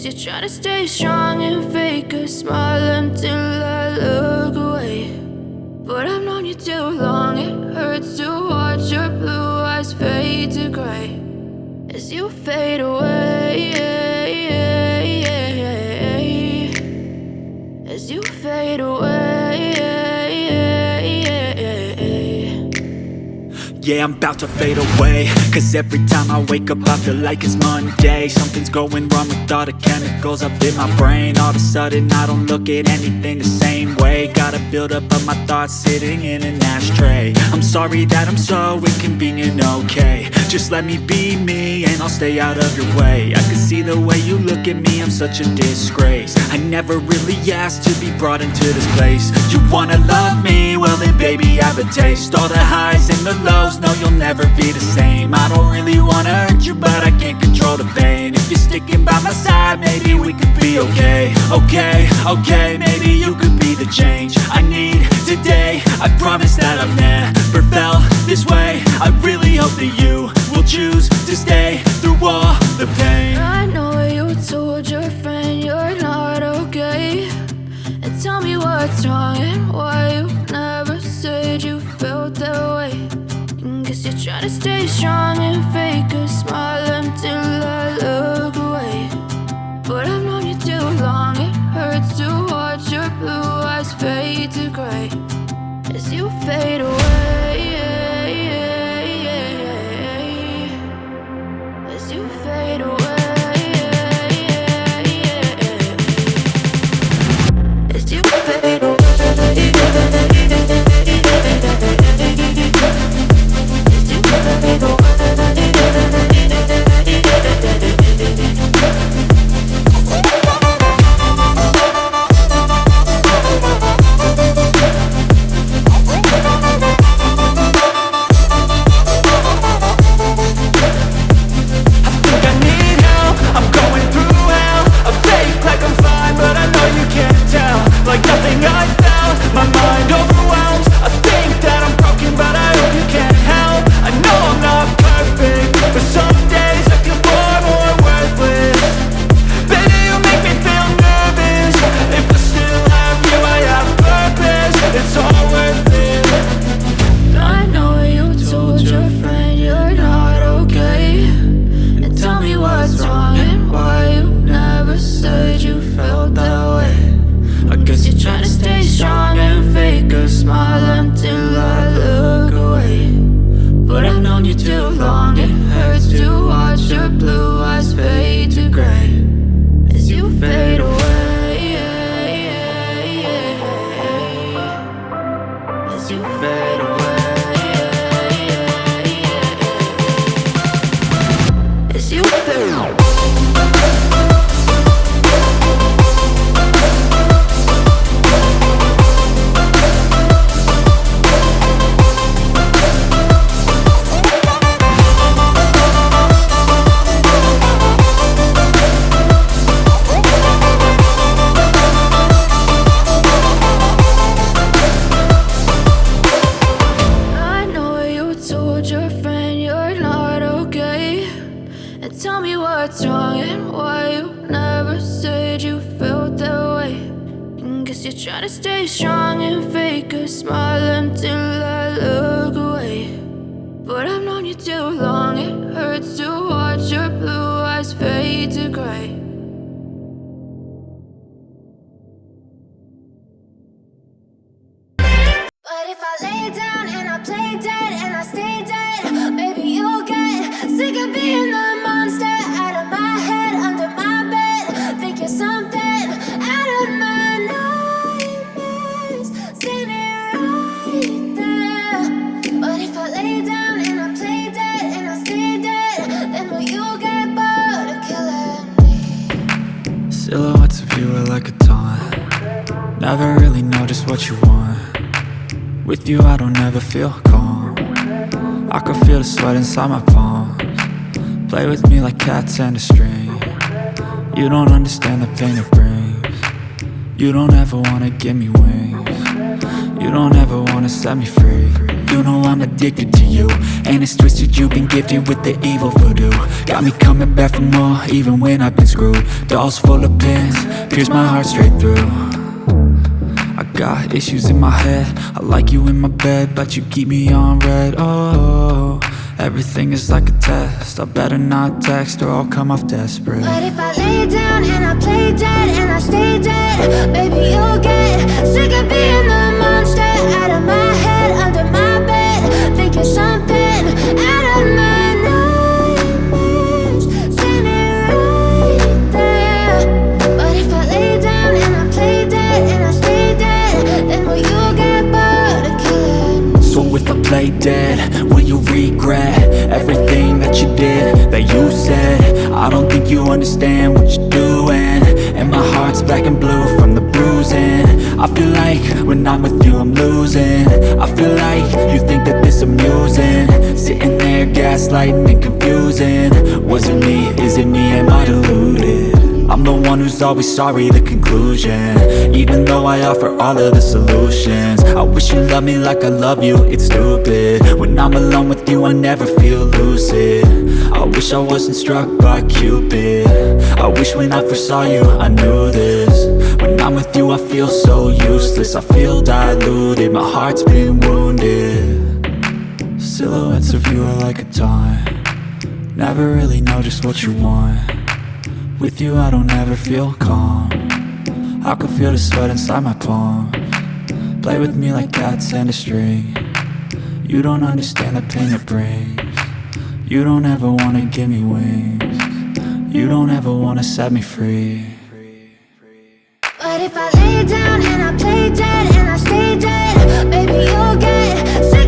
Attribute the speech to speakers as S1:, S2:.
S1: Guess you're trying to stay strong and fake a smile until I look away. But I've known you too long, it hurts to watch your blue eyes fade to gray as you fade away, as you fade away.
S2: Yeah, I'm about to fade away, cause every time I wake up I feel like it's Monday. Something's going wrong with all the chemicals up in my brain. All of a sudden I don't look at anything the same way. Gotta build up of my thoughts sitting in an ashtray. I'm sorry that I'm so inconvenient, okay. Just let me be me and I'll stay out of your way. I can see the way you look at me, I'm such a disgrace. I never really asked to be brought into this place. You wanna love me? Well then baby I have a taste. All the highs and the lows, no you'll never be the same. I don't really wanna hurt you but I can't control the pain. If you're sticking by my side maybe we could be okay. Okay, maybe you could be the change I need today. I promise that I've never felt this way. I really hope that you will choose to stay through all the pain.
S1: I know you told your friend you're not okay, and tell me what's wrong and why you never said you felt that way. Guess you're trying to stay strong and fake a smile until I look away. But I've known you too long, it hurts to watch your blue eyes fade to gray as you fade away, as you fade away, as you fade away. Try to stay strong and fake a smile until I look away. But I've known you too long, it hurts to watch your blue eyes fade to gray. But if I lay down and I play dead and I stay dead, maybe you'll get sick of being the monster out of my head, under my bed. Think you're something out of my nightmares, standing right there. But if I lay down and I play dead and I stay dead, then will you get bored of killing me?
S2: Silhouettes of you are like a taunt. Never really know just what you want. With you I don't ever feel calm. I can feel the sweat inside my palms. Play with me like cats and a string. You don't understand the pain it brings. You don't ever wanna give me wings. You don't ever wanna set me free. You know I'm addicted to you, and it's twisted you've been gifted with the evil voodoo. Got me coming back for more, even when I've been screwed. Dolls full of pins, pierce my heart straight through. I got issues in my head, I like you in my bed, but you keep me on red. Oh, everything is like a test, I better not text or I'll come off desperate.
S1: But if I lay down and I play dead and I stay dead, baby, you'll get sick of being the monster out of my head, under my bed. Think you're something out of my nightmares, standing right there. But if I lay down and I play dead and I stay dead, then will you get bored of killing?
S2: So if I play dead, will you regret everything that you did, that you said? I don't think you understand what you're doing, and my heart's black and blue from the bruising. I feel like when I'm with you I'm losing. I feel like you think that this amusing, sitting there gaslighting and confusing. Was it me? Is it me? Am I deluded? I'm the one who's always sorry, the conclusion, even though I offer all of the solutions. I wish you loved me like I love you, it's stupid. When I'm alone with you I never feel lucid. I wish I wasn't struck by Cupid. I wish when I first saw you I knew this. When I'm with you I feel so useless, I feel diluted, my heart's been wounded. Silhouettes of you are like a taunt, never really know just what you want. With you I don't ever feel calm, I can feel the sweat inside my palm. Play with me like cats and a string, you don't understand the pain it brings. You don't ever wanna give me wings, you don't ever wanna set me free.
S1: But if I lay down and I play dead and I stay dead, baby, you'll get sick